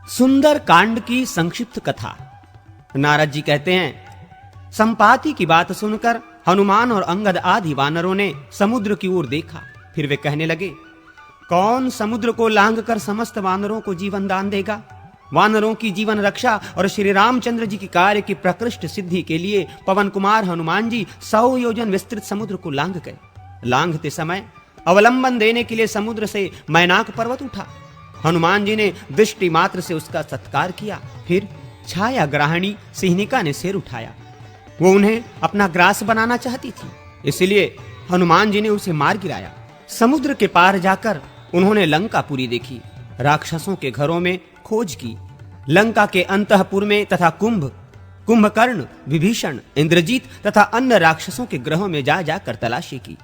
सुंदर कांड की संक्षिप्त कथा। नारद जी कहते हैं, संपाति की बात सुनकर हनुमान और अंगद आदि वानरों ने समुद्र की ओर देखा। फिर वे कहने लगे, कौन समुद्र को लांघकर समस्त वानरों को जीवन दान देगा? वानरों की जीवन रक्षा और श्री रामचंद्र जी की कार्य की प्रकृष्ट सिद्धि के लिए पवन कुमार हनुमान जी 100 योजन विस्तृत समुद्र को लांघ गए। लांघते समय अवलंबन देने के लिए समुद्र से मैनाक पर्वत उठा। हनुमान जी ने दृष्टि मात्र से उसका सत्कार किया। फिर छाया ग्राहणी सिंहिका ने सिर उठाया। वो उन्हें अपना ग्रास बनाना चाहती थी, इसलिए हनुमान जी ने उसे मार गिराया। समुद्र के पार जाकर उन्होंने लंकापुरी देखी, राक्षसों के घरों में खोज की। लंका के अंतःपुर में तथा कुंभकर्ण, विभीषण, इंद्रजीत तथा अन्य राक्षसों के ग्रहों में जा जाकर तलाशी की।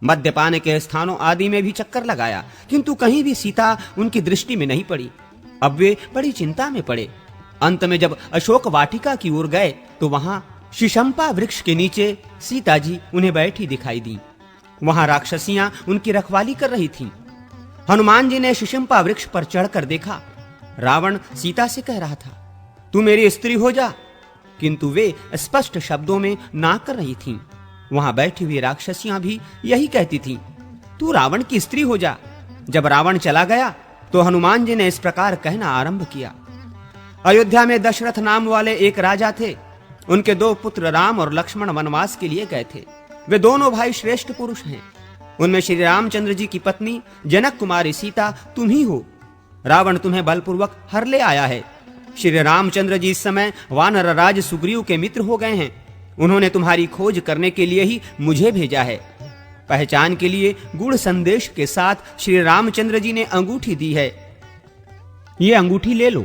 मद्यपान के स्थानों आदि में भी चक्कर लगाया, किंतु कहीं भी सीता उनकी दृष्टि में नहीं पड़ी। अब वे बड़ी चिंता में पड़े। अंत में जब अशोक वाटिका की ओर गए तो वहां शिशंपा वृक्ष के नीचे सीता जी उन्हें बैठी दिखाई दी। वहां राक्षसियां उनकी रखवाली कर रही थीं। हनुमान जी ने शिशंपा वृक्ष पर चढ़कर देखा, रावण सीता से कह रहा था, तू मेरी स्त्री हो जा, किंतु वे स्पष्ट शब्दों में ना कर रही थीं। वहां बैठी हुई राक्षसियां भी यही कहती थीं, तू रावण की स्त्री हो जा। जब रावण चला गया तो हनुमान जी ने इस प्रकार कहना आरंभ किया। अयोध्या में दशरथ नाम वाले एक राजा थे। उनके 2 पुत्र राम और लक्ष्मण वनवास के लिए गए थे। वे दोनों भाई श्रेष्ठ पुरुष हैं। उनमें श्री रामचंद्र जी की पत्नी जनक कुमारी सीता तुम ही हो। रावण तुम्हें बलपूर्वक हर ले आया है। श्री रामचंद्र जी इस समय वानर राज सुग्रीव के मित्र हो गए हैं। उन्होंने तुम्हारी खोज करने के लिए ही मुझे भेजा है। पहचान के लिए गूढ़ संदेश के साथ श्री रामचंद्र जी ने अंगूठी दी है, ये अंगूठी ले लो।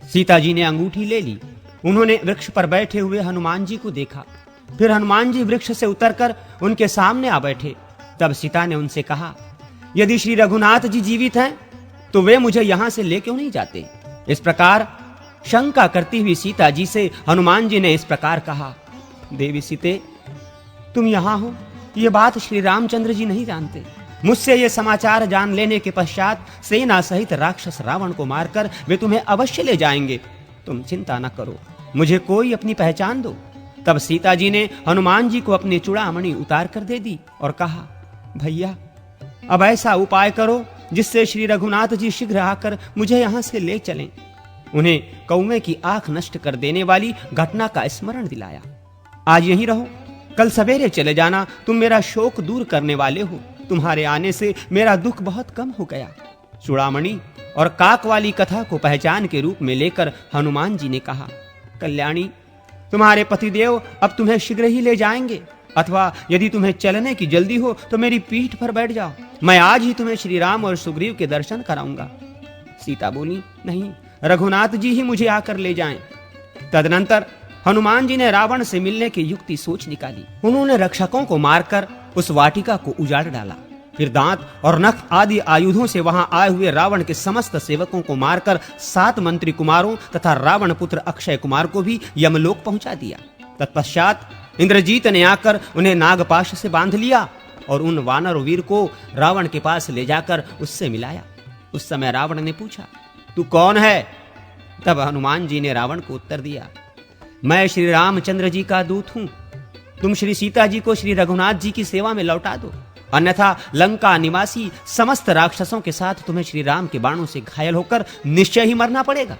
सीता जी ने अंगूठी ले ली। उन्होंने वृक्ष पर बैठे हुए हनुमान जी को देखा। फिर हनुमान जी वृक्ष से उतरकर उनके सामने आ बैठे। तब सीता ने उनसे कहा, यदि श्री रघुनाथ जी जीवित हैं तो वे मुझे यहां से ले क्यों नहीं जाते? इस प्रकार शंका करती हुई सीता जी से हनुमान जी ने इस प्रकार कहा, देवी सीते, तुम यहां हो ये बात श्री रामचंद्र जी नहीं जानते। मुझसे ये समाचार जान लेने के पश्चात सेना सहित राक्षस रावण को मारकर वे तुम्हें अवश्य ले जाएंगे। तुम चिंता न करो, मुझे कोई अपनी पहचान दो। तब सीता जी ने हनुमान जी को अपनी चूड़ामणि उतार कर दे दी और कहा, भैया अब ऐसा उपाय करो जिससे श्री रघुनाथ जी शीघ्र आकर मुझे यहां से ले चलें। उन्हें कौवे की आंख नष्ट कर देने वाली घटना का स्मरण दिलाया। आज यहीं रहो, कल सवेरे चले जाना। तुम मेरा शोक दूर करने वाले हो। तुम्हारे आने से मेरा दुख बहुत कम हो गया। चूड़ामणि और काक वाली कथा को पहचान के रूप में लेकर हनुमान जी ने कहा, कल्याणी, तुम्हारे पतिदेव अब तुम्हें शीघ्र ही ले जाएंगे, अथवा यदि तुम्हें चलने की जल्दी हो तो मेरी पीठ पर बैठ जाओ। मैं आज ही तुम्हें श्री राम और सुग्रीव के दर्शन कराऊंगा। सीता बोली, नहीं, रघुनाथ जी ही मुझे आकर ले जाएं। तदनंतर हनुमान जी ने रावण से मिलने की युक्ति सोच निकाली। उन्होंने रक्षकों को मारकर उस वाटिका को उजाड़ डाला। फिर दांत और नख आदि आयुधों से वहां आए हुए रावण के समस्त सेवकों को मारकर 7 मंत्री कुमारों तथा रावण पुत्र अक्षय कुमार को भी यमलोक पहुंचा दिया। तत्पश्चात इंद्रजीत ने आकर उन्हें नागपाश से बांध लिया और उन वानर वीर को रावण के पास ले जाकर उससे मिलाया। उस समय रावण ने पूछा, तू कौन है? तब हनुमान जी ने रावण को उत्तर दिया, मैं श्री रामचंद्र जी का दूत हूं। तुम श्री सीता जी को श्री रघुनाथ जी की सेवा में लौटा दो, अन्यथा लंका निवासी समस्त राक्षसों के साथ तुम्हें श्री राम के बाणों से घायल होकर निश्चय ही मरना पड़ेगा।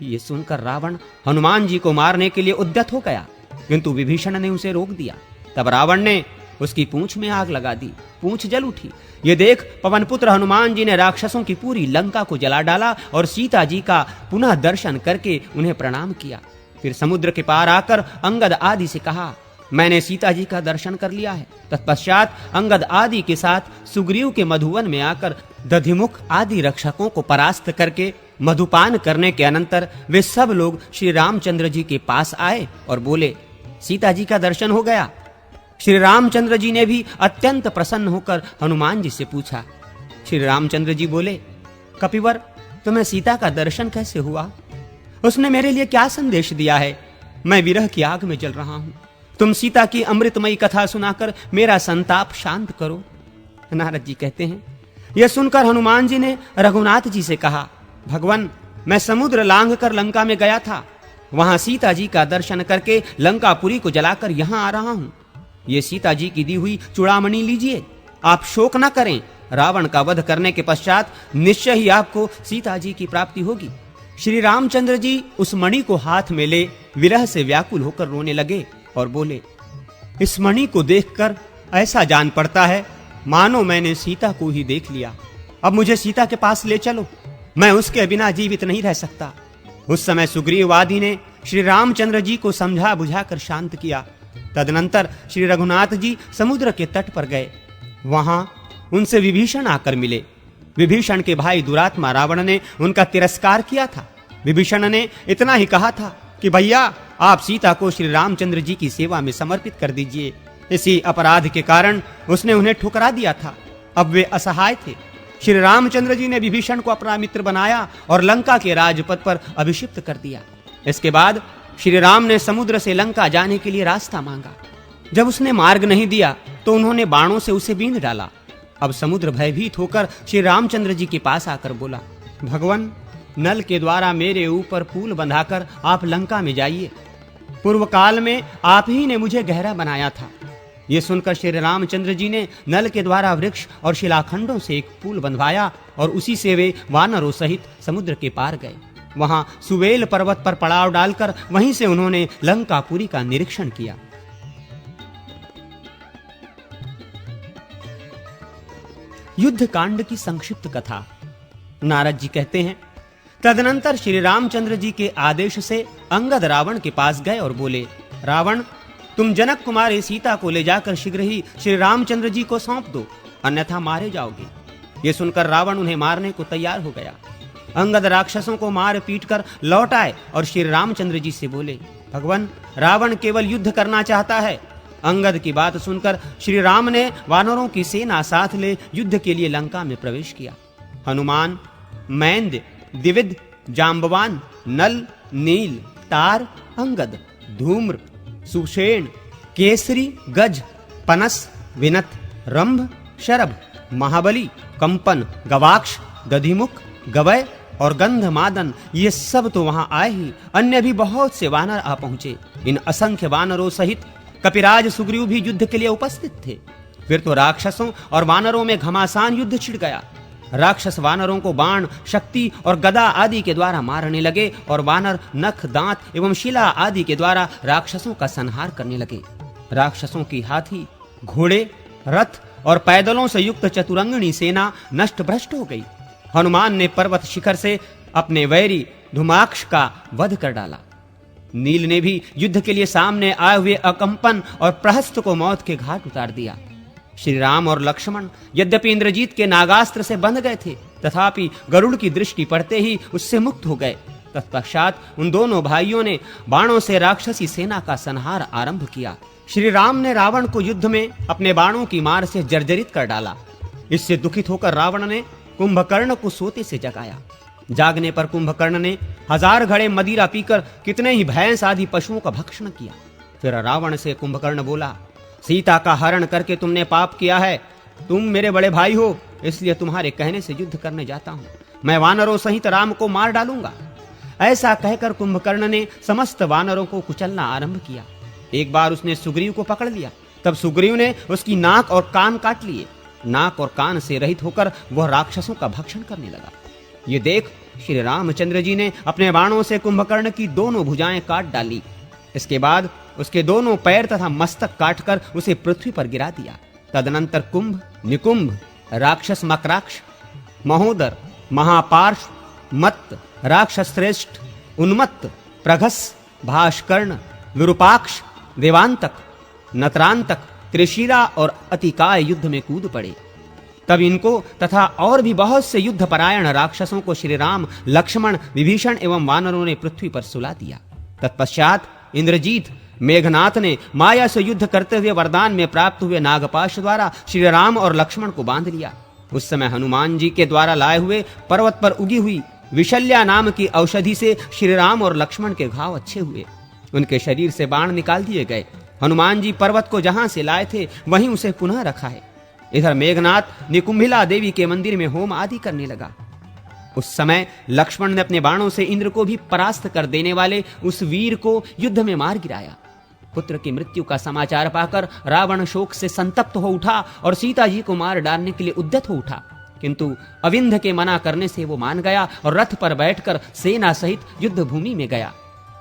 ये सुनकर रावण हनुमान जी को मारने के लिए उद्यत हो गया, किंतु विभीषण ने उसे रोक दिया। तब रावण ने उसकी पूंछ में आग लगा दी। पूंछ जल उठी। ये देख पवन पुत्र हनुमान जी ने राक्षसों की पूरी लंका को जला डाला और सीता जी का पुनः दर्शन करके उन्हें प्रणाम किया। फिर समुद्र के पार आकर अंगद आदि से कहा, मैंने सीता जी का दर्शन कर लिया है। तत्पश्चात अंगद आदि के साथ सुग्रीव के मधुवन में आकर दधिमुख आदि रक्षकों को परास्त करके मधुपान करने के अनंतर वे सब लोग श्री रामचंद्र जी के पास आए और बोले, सीता जी का दर्शन हो गया। श्री रामचंद्र जी ने भी अत्यंत प्रसन्न होकर हनुमान जी से पूछा। श्री रामचंद्र जी बोले, कपिवर, तुम्हें सीता का दर्शन कैसे हुआ? उसने मेरे लिए क्या संदेश दिया है? मैं विरह की आग में जल रहा हूं। तुम सीता की अमृतमयी कथा सुनाकर मेरा संताप शांत करो। नारद जी कहते हैं, यह सुनकर हनुमान जी ने रघुनाथ जी से कहा, भगवान, मैं समुद्र लांघ कर लंका में गया था, वहां सीता जी का दर्शन करके लंकापुरी को जलाकर यहां आ रहा हूं। ये सीता जी की दी हुई चूड़ामणि लीजिए, आप शोक न करें। रावण का वध करने के पश्चात निश्चय ही आपको सीता जी की प्राप्ति होगी। श्री रामचंद्र जी उस मणि को हाथ में ले विरह से व्याकुल होकर रोने लगे और बोले, इस मणि को देखकर ऐसा जान पड़ता है मानो मैंने सीता को ही देख लिया। अब मुझे सीता के पास ले चलो, मैं उसके बिना जीवित नहीं रह सकता। उस समय सुग्रीव आदि ने श्री रामचंद्र जी को समझा बुझाकर शांत किया। तदनंतर श्री रघुनाथ जी समुद्र के तट पर गए। वहां उनसे विभीषण आकर मिले। विभीषण के भाई दुरात्मा रावण ने उनका तिरस्कार किया था। विभीषण ने इतना ही कहा था कि भैया, आप सीता को श्री रामचंद्र जी की सेवा में समर्पित कर दीजिए। इसी अपराध के कारण उसने उन्हें ठुकरा दिया था। अब वे असहाय थे। श्री रामचंद्र जी ने विभीषण को अपना मित्र बनाया और लंका के राजपथ पर अभिषिक्त कर दिया। इसके बाद श्री राम ने समुद्र से लंका जाने के लिए रास्ता मांगा। जब उसने मार्ग नहीं दिया तो उन्होंने बाणों से उसे बींध डाला। अब समुद्र भयभीत होकर श्री रामचंद्र जी के पास आकर बोला, भगवान, नल के द्वारा मेरे ऊपर पुल बंधाकर आप लंका में जाइए। पूर्व काल में आप ही ने मुझे गहरा बनाया था। ये सुनकर श्री रामचंद्र जी ने नल के द्वारा वृक्ष और शिलाखंडों से एक पुल बंधवाया और उसी से वे वानरों सहित समुद्र के पार गए। वहां सुवेल पर्वत पर पड़ाव डालकर वहीं से उन्होंने लंकापुरी का निरीक्षण किया। युद्ध कांड की संक्षिप्त कथा। नारद जी कहते हैं, तदनंतर श्री रामचंद्र जी के आदेश से अंगद रावण के पास गए और बोले, रावण, तुम जनक कुमारी सीता को ले जाकर शीघ्र ही श्री रामचंद्र जी को सौंप दो, अन्यथा मारे जाओगे। ये सुनकर रावण उन्हें मारने को तैयार हो गया। अंगद राक्षसों को मार पीट कर लौट आए और श्री रामचंद्र जी से बोले, भगवान, रावण केवल युद्ध करना चाहता है। अंगद की बात सुनकर श्री राम ने वानरों की सेना साथ ले युद्ध के लिए लंका में प्रवेश किया। हनुमान, मैंद, दिविद, जाम्बवान, नल, नील, तार, अंगद, धूम्र, सुषेण, केसरी, गज, पनस, विनत, रंभ, शरभ, महाबली, कंपन, गवाक्ष, दधिमुख, गवय और गंधमादन, ये सब तो वहां आए ही, अन्य भी बहुत से वानर आ पहुंचे। इन असंख्य वानरों सहित कपिराज सुग्रीव भी युद्ध के लिए उपस्थित थे। फिर तो राक्षसों और वानरों में घमासान युद्ध छिड़ गया। राक्षस वानरों को बाण, शक्ति और गदा आदि के द्वारा मारने लगे और वानर नख, दांत एवं शिला आदि के द्वारा राक्षसों का संहार करने लगे। राक्षसों की हाथी, घोड़े, रथ और पैदलों से युक्त चतुरंगिणी सेना नष्ट भ्रष्ट हो गई। हनुमान ने पर्वत शिखर से अपने वैरी धुमाक्ष का वध कर डाला। नील ने भी युद्ध के लिए सामने आए हुए अकंपन और प्रहस्त को मौत के घाट उतार दिया। श्री राम और लक्ष्मण यद्यपि इंद्रजीत के नागास्त्र से बंध गए थे, तथापि गरुड़ की दृष्टि पड़ते ही उससे मुक्त हो गए। तत्पश्चात उन दोनों भाइयों ने बाणों से राक्षसी सेना का संहार आरंभ किया। श्री राम ने रावण को युद्ध में अपने बाणों की मार से जर्जरित कर डाला। इससे दुखित होकर रावण ने कुंभकर्ण को सोते से जगाया। जागने पर कुंभकर्ण ने 1000 घड़े मदिरा पीकर कितने ही भैंस आदि पशुओं का भक्षण किया। फिर रावण से कुंभकर्ण बोला, सीता का हरण करके तुमने पाप किया है। तुम मेरे बड़े भाई हो, इसलिए तुम्हारे कहने से युद्ध करने जाता हूं। मैं वानरों सहित राम को मार डालूंगा। ऐसा कहकर कुंभकर्ण ने समस्त वानरों को कुचलना आरंभ किया। एक बार उसने सुग्रीव को पकड़ लिया। तब सुग्रीव ने उसकी नाक और कान काट लिए। नाक और कान से रहित होकर वह राक्षसों का भक्षण करने लगा। ये देख श्री रामचंद्र जी ने अपने बाणों से कुंभकर्ण की दोनों भुजाएं काट डाली। इसके बाद उसके दोनों पैर तथा मस्तक काटकर उसे पृथ्वी पर गिरा दिया। तदनंतर कुंभ, निकुंभ, राक्षस मकराक्ष, महोदर, महापार्श, मत्त, राक्षस श्रेष्ठ, उन्मत्त, प्रघस, भास्कर्ण, विरूपाक्ष, देवांतक, नतरांतक, त्रिशिरा और अतिकाय युद्ध में कूद पड़े। तब इनको तथा और भी बहुत से युद्ध परायण राक्षसों को श्री राम, लक्ष्मण, विभीषण एवं वानरों ने पृथ्वी पर सुला दिया। तत्पश्चात इंद्रजीत, मेघनाथ ने माया से युद्ध करते हुए वरदान में प्राप्त हुए नागपाश द्वारा श्री राम और लक्ष्मण को बांध लिया। उस समय हनुमान जी के द्वारा लाए हुए पर्वत पर उगी हुई विशल्या नाम की औषधि से श्री राम और लक्ष्मण के घाव अच्छे हुए। उनके शरीर से बाण निकाल दिए गए। हनुमान जी पर्वत को जहां से लाए थे वहीं उसे पुनः रखा है। इधर मेघनाथ निकुंभिला देवी के मंदिर में होम आदि करने लगा। उस समय लक्ष्मण ने अपने बाणों से इंद्र को भी परास्त कर देने वाले उस वीर को युद्ध में मार गिराया। पुत्र की मृत्यु का समाचार पाकर रावण शोक से संतप्त हो उठा और सीता जी को मार डालने के लिए उद्यत हो उठा, किंतु अविंध के मना करने से वो मान गया और रथ पर बैठकर सेना सहित युद्ध भूमि में गया।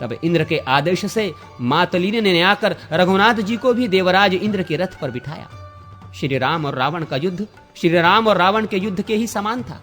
तब इंद्र के आदेश से मातलिनी ने आकर रघुनाथ जी को भी देवराज इंद्र के रथ पर बिठाया। श्री राम और रावण का युद्ध श्री राम और रावण के युद्ध के ही समान था।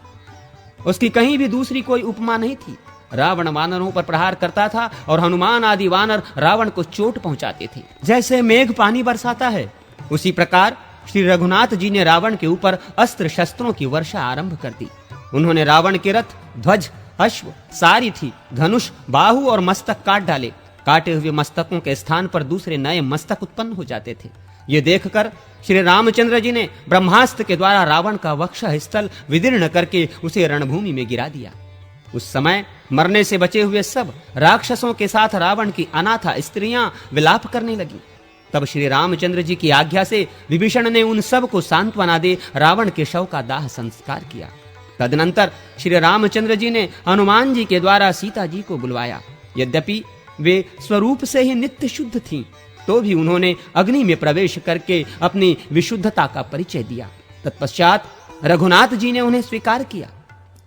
उसकी कहीं भी दूसरी कोई उपमा नहीं थी। रावण वानरों पर प्रहार करता था और हनुमान आदि वानर रावण को चोट पहुंचाते थे। जैसे मेघ पानी बरसाता है, उसी प्रकार श्री रघुनाथ जी ने रावण के ऊपर अस्त्र शस्त्रों की वर्षा आरंभ कर दी। उन्होंने रावण के रथ, ध्वज, अश्व, सारथी, धनुष, बाहु और मस्तक काट डाले। काटे हुए मस्तकों के स्थान पर दूसरे नए मस्तक उत्पन्न हो जाते थे। ये देखकर श्री रामचंद्र जी ने ब्रह्मास्त्र के द्वारा रावण का वक्ष स्थल विदीर्ण करके उसे रणभूमि में गिरा दिया। उस समय मरने से बचे हुए सब राक्षसों के साथ रावण की अनाथा स्त्रियां विलाप करने लगी। तब श्री रामचंद्र जी की आज्ञा से विभीषण ने उन सब को सांत्वना दे रावण के शव का दाह संस्कार किया। तदनंतर श्री रामचंद्र जी ने हनुमान जी के द्वारा सीता जी को बुलवाया। यद्यपि वे स्वरूप से ही नित्य शुद्ध थीं, तो भी उन्होंने अग्नि में प्रवेश करके अपनी विशुद्धता का परिचय दिया। तत्पश्चात रघुनाथ जी ने उन्हें स्वीकार किया।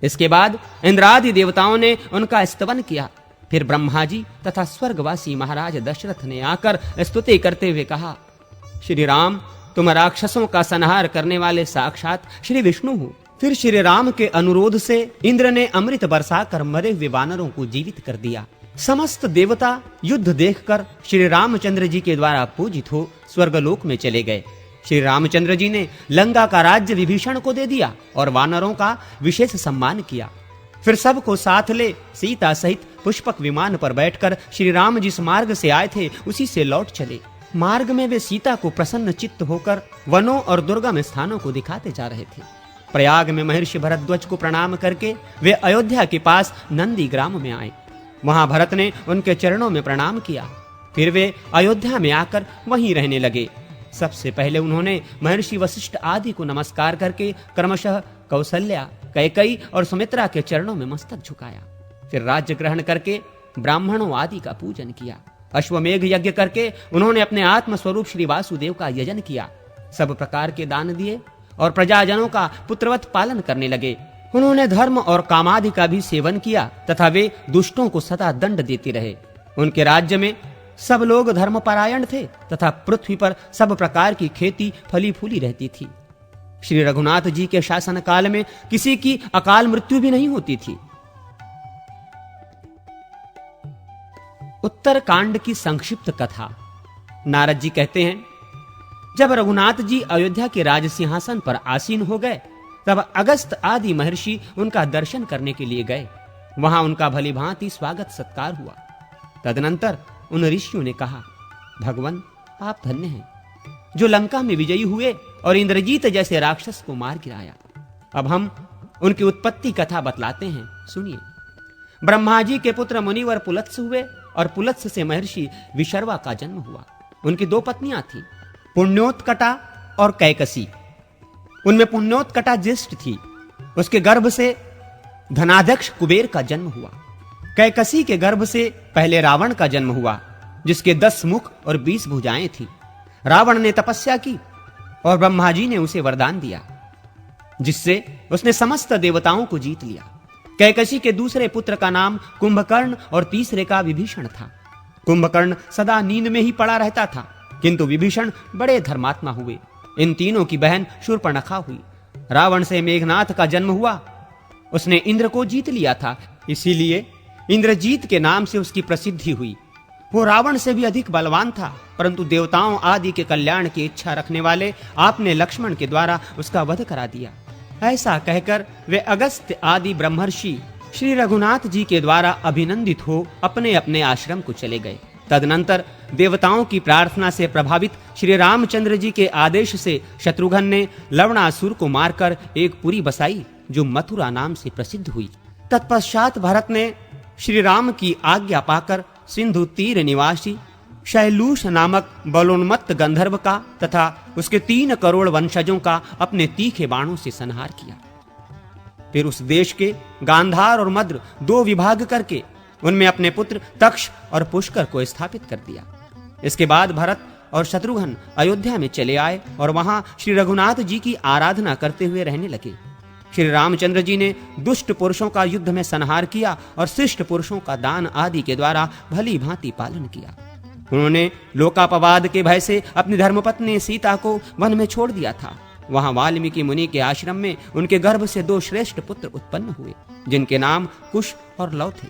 इसके बाद इंद्रादि देवताओं ने उनका स्तवन किया। फिर ब्रह्मा जी तथा स्वर्गवासी महाराज दशरथ ने आकर स्तुति करते हुए कहा, श्री राम, तुम राक्षसों का संहार करने वाले साक्षात श्री विष्णु हो। फिर श्री राम के अनुरोध से इंद्र ने अमृत बरसाकर मरे हुए वानरों को जीवित कर दिया। समस्त देवता युद्ध देखकर श्री रामचंद्र जी के द्वारा पूजित हो स्वर्गलोक में चले गए। श्री रामचंद्र जी ने लंका का राज्य विभीषण को दे दिया और वानरों का विशेष सम्मान किया। फिर सबको साथ ले सीता सहित पुष्पक विमान पर बैठकर श्री राम जिस मार्ग से आए थे उसी से लौट चले। मार्ग में वे सीता को प्रसन्न चित्त होकर वनों और दुर्गम स्थानों को दिखाते जा रहे थे। प्रयाग में महर्षि भरद्वाज को प्रणाम करके वे अयोध्या के पास नंदी ग्राम में आए। वहां भरत ने उनके चरणों में प्रणाम किया। फिर वे अयोध्या में आकर वहीं रहने लगे। सबसे पहले उन्होंने महर्षि वशिष्ठ आदि को नमस्कार करके क्रमशः कौसल्या, कैकेयी और सुमित्रा के चरणों में मस्तक झुकाया। फिर राज्य ग्रहण करके ब्राह्मणों आदि का पूजन किया। अश्वमेघ यज्ञ करके उन्होंने अपने आत्म स्वरूप श्री वासुदेव का यजन किया। सब प्रकार के दान दिए और प्रजाजनों का पुत्रवत पालन करने लगे। उन्होंने धर्म और कामादि का भी सेवन किया तथा वे दुष्टों को सदा दंड देते रहे। उनके राज्य में सब लोग धर्मपरायण थे तथा पृथ्वी पर सब प्रकार की खेती फली फूली रहती थी। श्री रघुनाथ जी के शासन काल में किसी की अकाल मृत्यु भी नहीं होती थी। उत्तर कांड की संक्षिप्त कथा। नारद जी कहते हैं, जब रघुनाथ जी अयोध्या के राज सिंहासन पर आसीन हो गए, तब अगस्त आदि महर्षि उनका दर्शन करने के लिए गए। वहां उनका भली भांति स्वागत सत्कार हुआ। तदनंतर उन ऋषियों ने कहा, भगवान, आप धन्य हैं जो लंका में विजयी हुए और इंद्रजीत जैसे राक्षस को मार गिराया। अब हम उनकी उत्पत्ति कथा बतलाते हैं, सुनिए। ब्रह्मा जी के पुत्र मुनिवर पुलत्स हुए और पुलत्स से महर्षि विशर्वा का जन्म हुआ। उनकी दो पत्नियां थीं, पुण्योत्कटा और कैकसी। उनमें पुण्योत्कटा ज्येष्ठ थी। उसके गर्भ से धनाध्यक्ष कुबेर का जन्म हुआ। कैकसी के गर्भ से पहले रावण का जन्म हुआ, जिसके 10 मुख और 20 भुजाएं थी। रावण ने तपस्या की और ब्रह्मा जी ने उसे वरदान दिया, जिससे उसने समस्त देवताओं को जीत लिया। कैकसी के दूसरे पुत्र का नाम कुंभकर्ण और तीसरे का विभीषण था। कुंभकर्ण सदा नींद में ही पड़ा रहता था, किंतु विभीषण बड़े धर्मात्मा हुए। इन तीनों की बहन शूर्पणखा हुई। रावण से मेघनाथ का जन्म हुआ। उसने इंद्र को जीत लिया था, इसीलिए इंद्रजीत के नाम से उसकी प्रसिद्धि हुई। वो रावण से भी अधिक बलवान था, परंतु देवताओं आदि के कल्याण की इच्छा रखने वाले आपने लक्ष्मण के द्वारा उसका वध करा दिया। ऐसा कहकर वे अगस्त्य आदि ब्रह्मर्षि श्री रघुनाथ जी के द्वारा अभिनंदित हो अपने अपने आश्रम को चले गए। तदनंतर देवताओं की प्रार्थना से प्रभावित श्री रामचंद्र जी के आदेश से शत्रुघ्न ने लवणासुर को मारकर एक पुरी बसाई, जो मथुरा नाम से प्रसिद्ध हुई। तत्पश्चात भरत ने श्री राम की आज्ञा पाकर सिंधु तीर निवासी शैलूष नामक बलोन्मत्त गंधर्व का तथा उसके 3 करोड़ वंशजों का अपने तीखे बाणों से संहार किया। फिर उस देश के गांधार और मद्र 2 विभाग करके उनमें अपने पुत्र तक्ष और पुष्कर को स्थापित कर दिया। इसके बाद भरत और शत्रुघ्न अयोध्या में चले आए और वहां श्री रघुनाथ जी की आराधना करते हुए रहने लगे। श्री रामचंद्र जी ने दुष्ट पुरुषों का युद्ध में संहार किया और शिष्ट पुरुषों का दान आदि के द्वारा भली भांति पालन किया। उन्होंने लोकापवाद के भय से अपनी धर्मपत्नी सीता को वन में छोड़ दिया था। वहां वाल्मीकि मुनि के आश्रम में उनके गर्भ से 2 श्रेष्ठ पुत्र उत्पन्न हुए, जिनके नाम कुश और लव थे।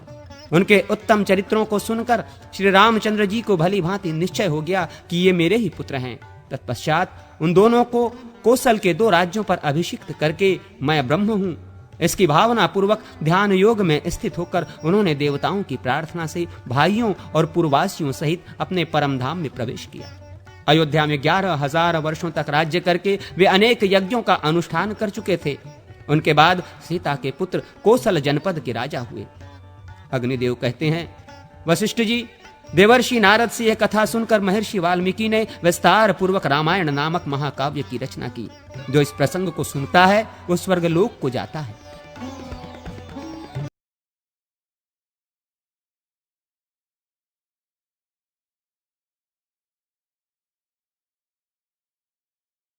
उनके उत्तम चरित्रों को सुनकर श्री रामचंद्र जी को भली भांति निश्चय हो गया कि ये मेरे ही पुत्र हैं। तत्पश्चात उन दोनों को कौशल के 2 राज्यों पर अभिषिक्त करके मैं ब्रह्म हूँ, इसकी भावना पूर्वक ध्यान योग में स्थित होकर उन्होंने देवताओं की प्रार्थना से भाइयों और पूर्ववासियों सहित अपने परम धाम में प्रवेश किया। अयोध्या में 11,000 वर्षों तक राज्य करके वे अनेक यज्ञों का अनुष्ठान कर चुके थे। उनके बाद सीता के पुत्र कौशल जनपद के राजा हुए। अग्निदेव कहते हैं, वशिष्ठ जी, देवर्षि नारद से यह कथा सुनकर महर्षि वाल्मीकि ने विस्तार पूर्वक रामायण नामक महाकाव्य की रचना की। जो इस प्रसंग को सुनता है वो स्वर्गलोक को जाता है।